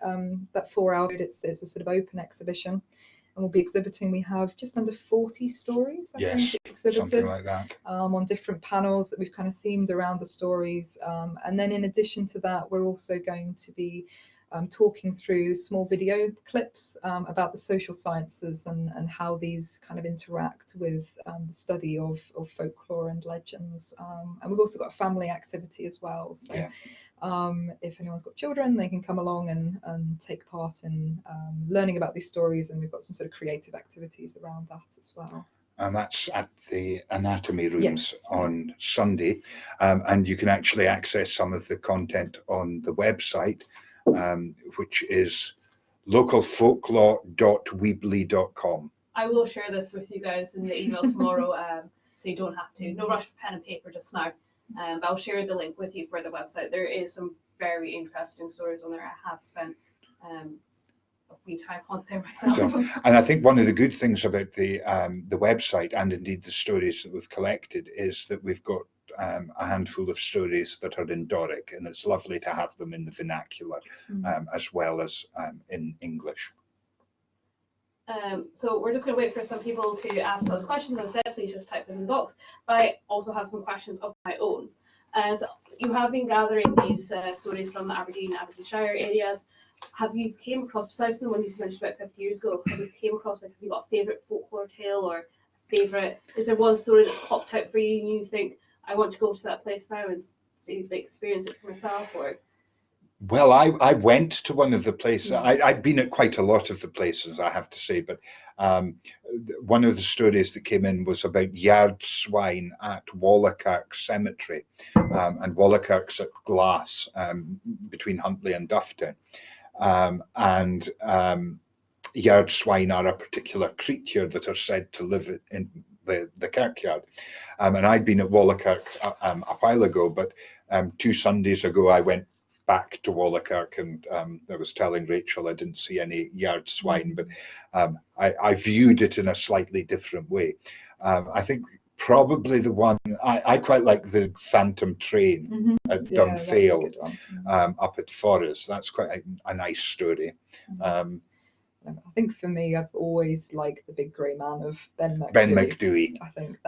[SPEAKER 1] 4 hour. It's a sort of open exhibition, and we'll be exhibiting. We have just under 40 stories, I think, exhibited,
[SPEAKER 2] something like that,
[SPEAKER 1] on different panels that we've kind of themed around the stories. And then in addition to that, we're also going to be talking through small video clips about the social sciences and how these kind of interact with the study of folklore and legends. And we've also got a family activity as well. So if anyone's got children, they can come along and take part in learning about these stories, and we've got some sort of creative activities around that as well.
[SPEAKER 2] And that's at the anatomy rooms on Sunday, and you can actually access some of the content on the website, which is localfolklore.weebly.com.
[SPEAKER 3] I will share this with you guys in the email tomorrow, so you don't have to. No rush for pen and paper just now. But I'll share the link with you for the website. There is some very interesting stories on there. I have spent a wee time on there myself.
[SPEAKER 2] And I think one of the good things about the website, and indeed the stories that we've collected, is that we've got a handful of stories that are in Doric, and it's lovely to have them in the vernacular as well as in English.
[SPEAKER 3] So we're just going to wait for some people to ask those questions. As I said, please just type them in the box. But I also have some questions of my own. So you have been gathering these stories from the Aberdeenshire areas. Have you came across, besides the one you mentioned about 50 years ago, have you came across, like, have you got a favourite folklore tale or favourite? Is there one story that's popped out for you and you think, I want to go to that place now and see, like, experience it for myself? Or
[SPEAKER 2] well, I went to one of the places. I've been at quite a lot of the places, I have to say, but one of the stories that came in was about yard swine at Wallachurk Cemetery, and Wallachurk's at Glass, between Huntly and Dufftown, and yard swine are a particular creature that are said to live in the kirkyard. And I'd been at Wallachurk a while ago, but 2 Sundays ago I went back to Wallachurk, and I was telling Rachael I didn't see any yard swine, but I viewed it in a slightly different way. I think probably the one I quite like, the Phantom Train at Dunfale, up at Forres. That's quite a nice story.
[SPEAKER 1] I think for me, I've always liked The Big Grey Man of Ben
[SPEAKER 2] Ben
[SPEAKER 1] McDooey.
[SPEAKER 2] McDooey.
[SPEAKER 1] I think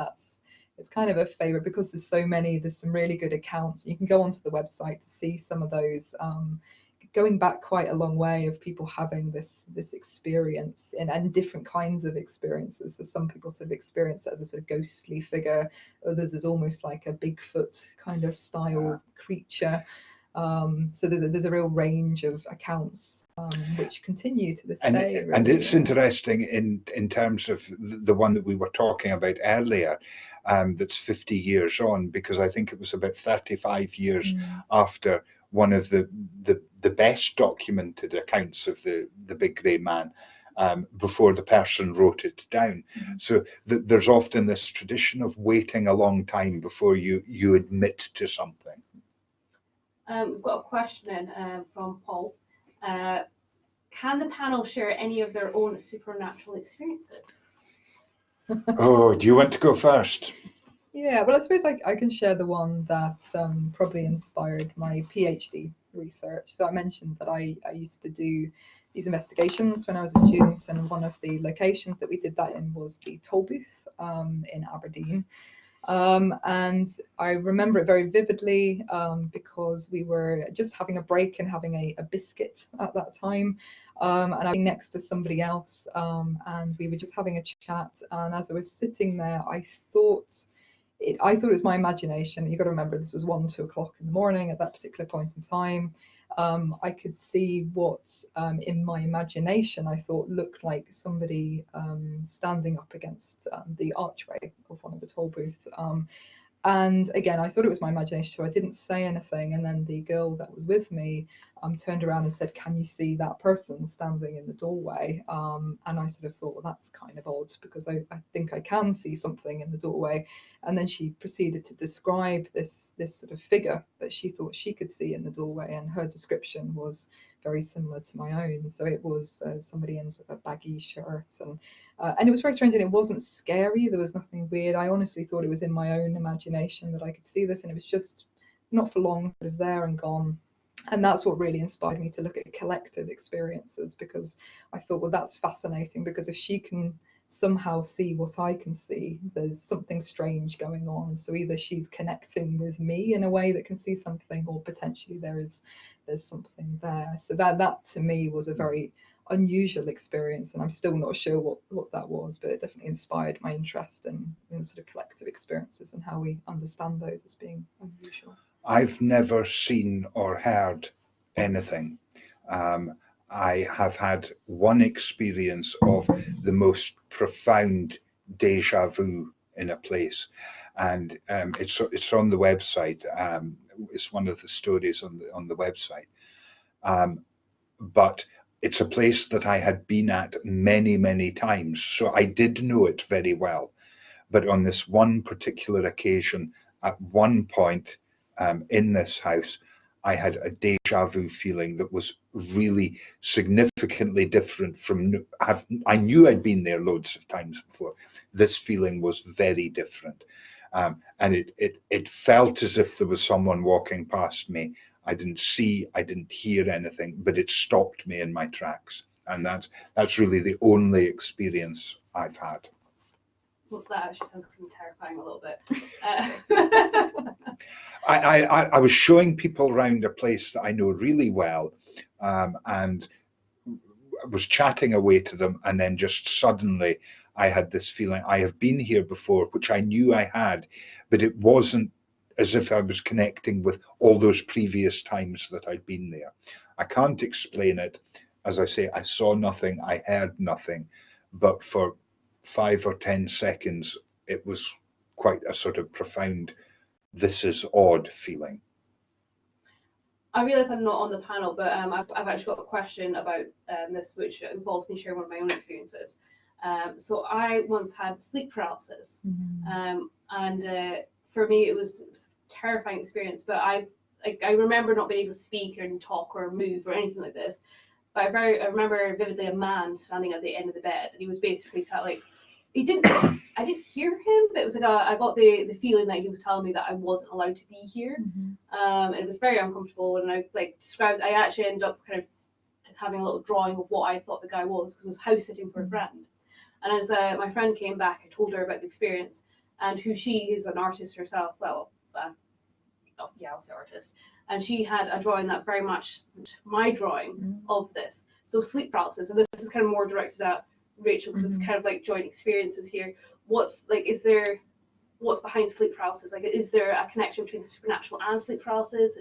[SPEAKER 1] it's kind of a favourite because there's some really good accounts. You can go onto the website to see some of those, going back quite a long way, of people having this experience and different kinds of experiences. So some people sort of experience it as a sort of ghostly figure, others as almost like a Bigfoot kind of style creature. So there's a real range of accounts which continue to this day. Really.
[SPEAKER 2] And it's interesting in terms of the one that we were talking about earlier, that's 50 years on, because I think it was about 35 years after one of the best documented accounts of the Big Grey Man, before the person wrote it down. So there's often this tradition of waiting a long time before you admit to something.
[SPEAKER 3] We've got a question in from Paul. Can the panel share any of their own supernatural experiences?
[SPEAKER 2] Oh, do you want to go first?
[SPEAKER 1] Yeah, well, I suppose I can share the one that probably inspired my PhD research. So I mentioned that I used to do these investigations when I was a student, and one of the locations that we did that in was the toll booth in Aberdeen. And I remember it very vividly because we were just having a break and having a biscuit at that time. And I was next to somebody else, and we were just having a chat. And as I was sitting there, I thought it was my imagination. You've got to remember, this was 1, 2 o'clock in the morning at that particular point in time. I could see what in my imagination I thought looked like somebody standing up against the archway of one of the toll booths. And again, I thought it was my imagination, so I didn't say anything. And then the girl that was with me turned around and said, "Can you see that person standing in the doorway?" And I sort of thought, well, that's kind of odd, because I think I can see something in the doorway. And then she proceeded to describe this sort of figure that she thought she could see in the doorway, and her description was very similar to my own. So it was somebody in sort of a baggy shirt, and it was very strange, and it wasn't scary. There was nothing weird. I honestly thought it was in my own imagination that I could see this, and it was just not for long, sort of there and gone. And that's what really inspired me to look at collective experiences, because I thought, well, that's fascinating, because if she can somehow see what I can see, there's something strange going on. So either she's connecting with me in a way that can see something, or potentially there's something there. So that to me was a very unusual experience, and I'm still not sure what that was, but it definitely inspired my interest in sort of collective experiences and how we understand those as being unusual.
[SPEAKER 2] I've never seen or heard anything. I have had one experience of the most profound deja vu in a place, and it's on the website. It's one of the stories on the website, but it's a place that I had been at many times, so I did know it very well. But on this one particular occasion, at one point in this house, I had a deja vu feeling that was really significantly different from. I knew I'd been there loads of times before. This feeling was very different, and it felt as if there was someone walking past me. I didn't see, I didn't hear anything, but it stopped me in my tracks, and that's really the only experience I've had.
[SPEAKER 3] Well, that actually sounds kind of terrifying a little bit.
[SPEAKER 2] I was showing people around a place that I know really well, and was chatting away to them, and then just suddenly I had this feeling, I have been here before, which I knew I had, but it wasn't as if I was connecting with all those previous times that I'd been there. I can't explain it. As I say, I saw nothing, I heard nothing, but for 5 or 10 seconds, it was quite a sort of profound, this is odd feeling.
[SPEAKER 3] I realise I'm not on the panel, but I've actually got a question about this, which involves me sharing one of my own experiences. So I once had sleep paralysis, and for me it was a terrifying experience. But like I remember not being able to speak and talk or move or anything like this. But I remember vividly a man standing at the end of the bed, and he was basically like, he didn't. I didn't hear him, but it was like I got the feeling that he was telling me that I wasn't allowed to be here. And it was very uncomfortable. And I like described. I actually ended up kind of having a little drawing of what I thought the guy was, because I was house sitting for a friend. And as my friend came back, I told her about the experience, and she is an artist herself. Well, yeah, I was an artist, and she had a drawing that very much my drawing of this. So sleep paralysis, and this is kind of more directed at Rachel, because it's kind of like joint experiences here. What's behind sleep paralysis? Like, is there a connection between the supernatural and sleep paralysis?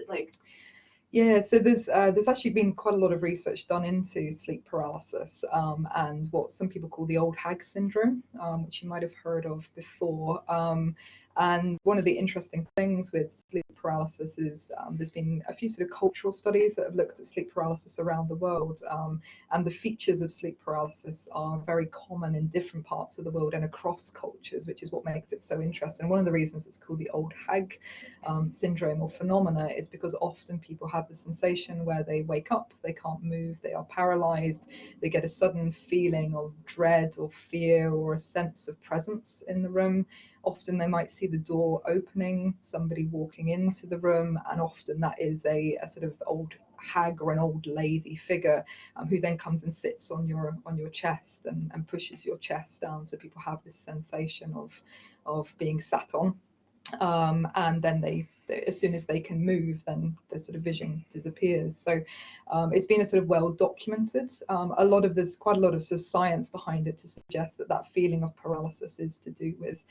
[SPEAKER 1] Yeah, so there's actually been quite a lot of research done into sleep paralysis and what some people call the old hag syndrome, which you might have heard of before. And one of the interesting things with sleep paralysis is there's been a few sort of cultural studies that have looked at sleep paralysis around the world, and the features of sleep paralysis are very common in different parts of the world and across cultures, which is what makes it so interesting. One of the reasons it's called the old hag syndrome or phenomena is because often people have the sensation where they wake up, they can't move, they are paralyzed, they get a sudden feeling of dread or fear or a sense of presence in the room. Often they might see the door opening, somebody walking into the room, and often that is a sort of old hag or an old lady figure who then comes and sits on your chest and pushes your chest down, so people have this sensation of being sat on. And then they as soon as they can move, then the sort of vision disappears. So it's been a sort of well documented. There's quite a lot of sort of science behind it to suggest that feeling of paralysis is to do with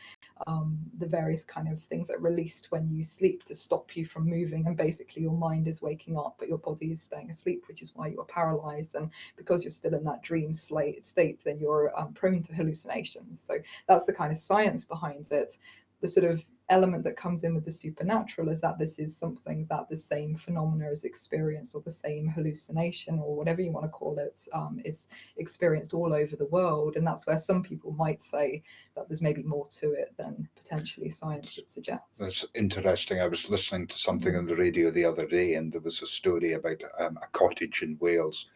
[SPEAKER 1] the various kind of things that are released when you sleep to stop you from moving, and basically your mind is waking up but your body is staying asleep, which is why you're paralyzed. And because you're still in that dream state, then you're prone to hallucinations. So that's the kind of science behind it. The sort of element that comes in with the supernatural is that this is something that the same phenomena is experienced, or the same hallucination, or whatever you want to call it, is experienced all over the world. And that's where some people might say that there's maybe more to it than potentially science would suggest.
[SPEAKER 2] That's interesting. I was listening to something on the radio the other day, and there was a story about a cottage in Wales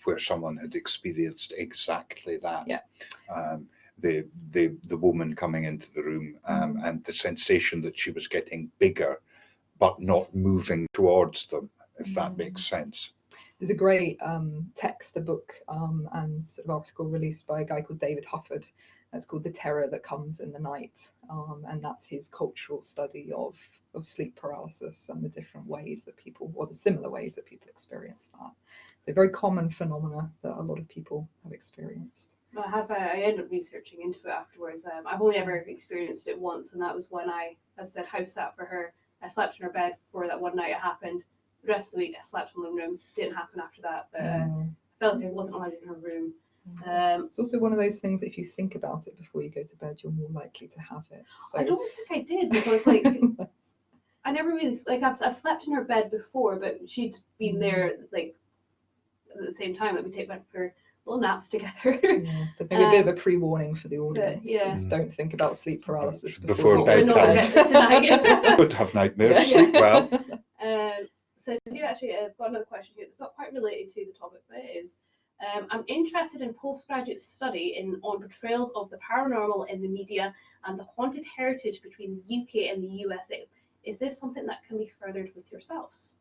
[SPEAKER 2] where someone had experienced exactly that.
[SPEAKER 1] Yeah.
[SPEAKER 2] The woman coming into the room and the sensation that she was getting bigger but not moving towards them, if that makes sense.
[SPEAKER 1] There's a great text, a book and sort of article released by a guy called David Hufford. It's called The Terror That Comes in the Night, and that's his cultural study of sleep paralysis and the different ways that people, or the similar ways that people experience that. It's a very common phenomena that a lot of people have experienced.
[SPEAKER 3] I ended up researching into it afterwards. I've only ever experienced it once, and that was when I, as I said, house sat for her. I slept in her bed before that one night it happened. The rest of the week I slept in the room. Didn't happen after that, but I felt like I wasn't allowed in her room.
[SPEAKER 1] It's also one of those things, if you think about it before you go to bed, you're more likely to have it. So.
[SPEAKER 3] I don't think I did, because like I never really, like I've slept in her bed before, but she'd been there like at the same time that we take back for little naps together.
[SPEAKER 1] Yeah, but maybe a bit of a pre-warning for the audience.
[SPEAKER 3] Yeah.
[SPEAKER 1] Don't think about sleep paralysis
[SPEAKER 2] before bedtime. Could have nightmares. Sleep well.
[SPEAKER 3] So I do actually, I've got another question here that's not quite related to the topic, but it is. I'm interested in postgraduate study on portrayals of the paranormal in the media and the haunted heritage between the UK and the USA. Is this something that can be furthered with yourselves?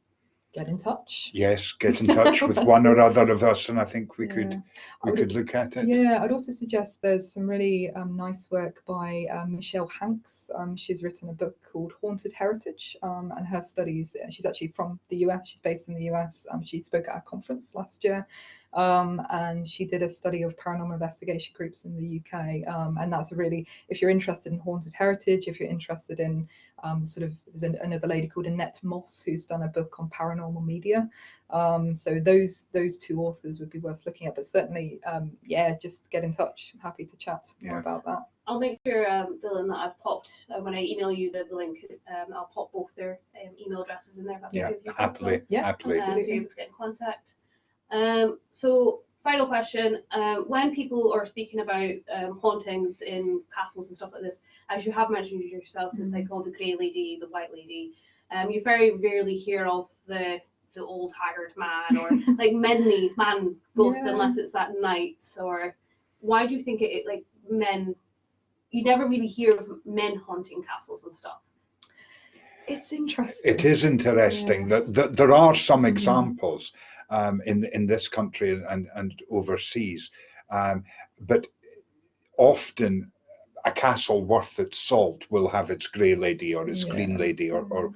[SPEAKER 1] Get in touch.
[SPEAKER 2] Yes, get in touch with one or other of us, and I think we could look at it.
[SPEAKER 1] Yeah, I'd also suggest there's some really nice work by Michelle Hanks. She's written a book called Haunted Heritage, and her studies, she's actually from the US, she's based in the US. She spoke at a conference last year, and she did a study of paranormal investigation groups in the UK, and that's a really, if you're interested in haunted heritage, if you're interested in there's another lady called Annette Moss who's done a book on paranormal media. So those two authors would be worth looking at, but certainly, just get in touch. I'm happy to chat more about that.
[SPEAKER 3] I'll make sure, Dylan, that I've popped, when I email you the link, I'll pop both their email addresses in there.
[SPEAKER 2] Happily.
[SPEAKER 1] Yeah,
[SPEAKER 2] happily.
[SPEAKER 3] So you're able to get in contact. So final question, when people are speaking about hauntings in castles and stuff like this, as you have mentioned yourselves, it's like, oh, the grey lady, the white lady, You very rarely hear of the old haggard man or like many man ghosts unless it's that night. Or why do you think it like men? You never really hear of men haunting castles and stuff.
[SPEAKER 1] It's interesting.
[SPEAKER 2] It is interesting that there are some examples in this country and overseas, but often a castle worth its salt will have its grey lady or its green lady or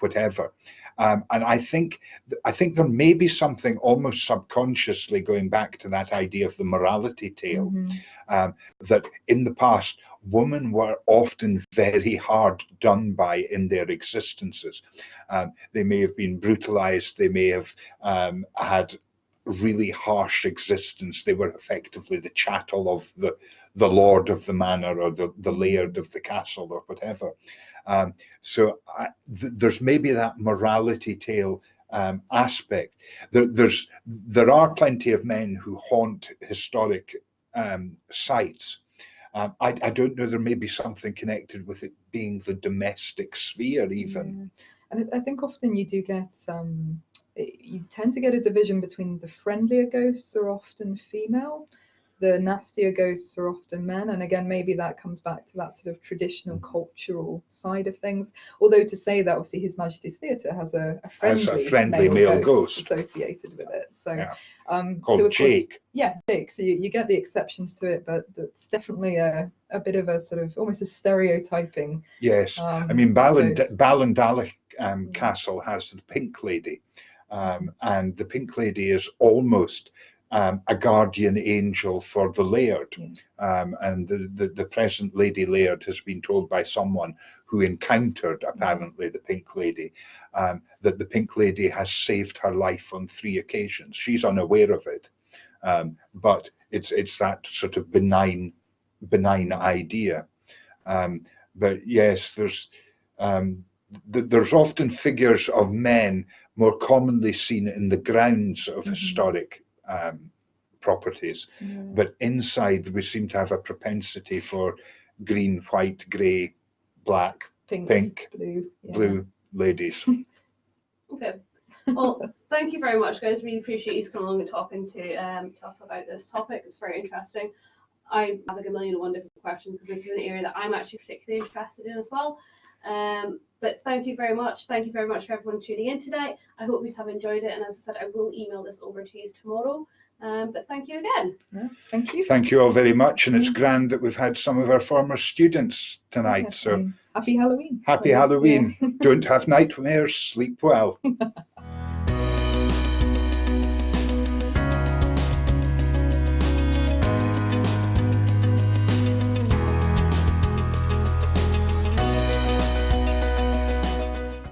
[SPEAKER 2] whatever. And I think there may be something almost subconsciously going back to that idea of the morality tale, that in the past, women were often very hard done by in their existences. They may have been brutalized, they may have had really harsh existence. They were effectively the chattel of the lord of the manor or the laird of the castle or whatever. So there's maybe that morality tale aspect. There are plenty of men who haunt historic sites. I don't know, there may be something connected with it being the domestic sphere even.
[SPEAKER 1] And I think often you do get, you tend to get a division between the friendlier ghosts are often female, the nastier ghosts are often men, and again maybe that comes back to that sort of traditional cultural side of things. Although to say that obviously His Majesty's Theatre has a friendly male ghost associated with it. So
[SPEAKER 2] called Jake.
[SPEAKER 1] Jake. So you get the exceptions to it, but it's definitely a bit of a sort of almost a stereotyping.
[SPEAKER 2] Yes, I mean Ballindalig Castle has the Pink Lady, and the Pink Lady is almost a guardian angel for the laird, and the present Lady Laird has been told by someone who encountered apparently the Pink Lady that the Pink Lady has saved her life on 3 occasions. She's unaware of it, but it's that sort of benign idea. But yes, there's often figures of men more commonly seen in the grounds of historic properties, but inside we seem to have a propensity for green, white, grey, black, pink, blue ladies.
[SPEAKER 3] Okay. Well, thank you very much, guys. Really appreciate you coming along and talking to us about this topic. It's very interesting. I have like 1,000,001 different questions because this is an area that I'm actually particularly interested in as well. But thank you very much. Thank you very much for everyone tuning in today. I hope you have enjoyed it. And as I said, I will email this over to you tomorrow. But thank you again.
[SPEAKER 1] Thank you.
[SPEAKER 2] Thank you all very much. And it's grand that we've had some of our former students tonight. So
[SPEAKER 1] happy Halloween.
[SPEAKER 2] Happy Halloween. Don't have nightmares. Sleep well.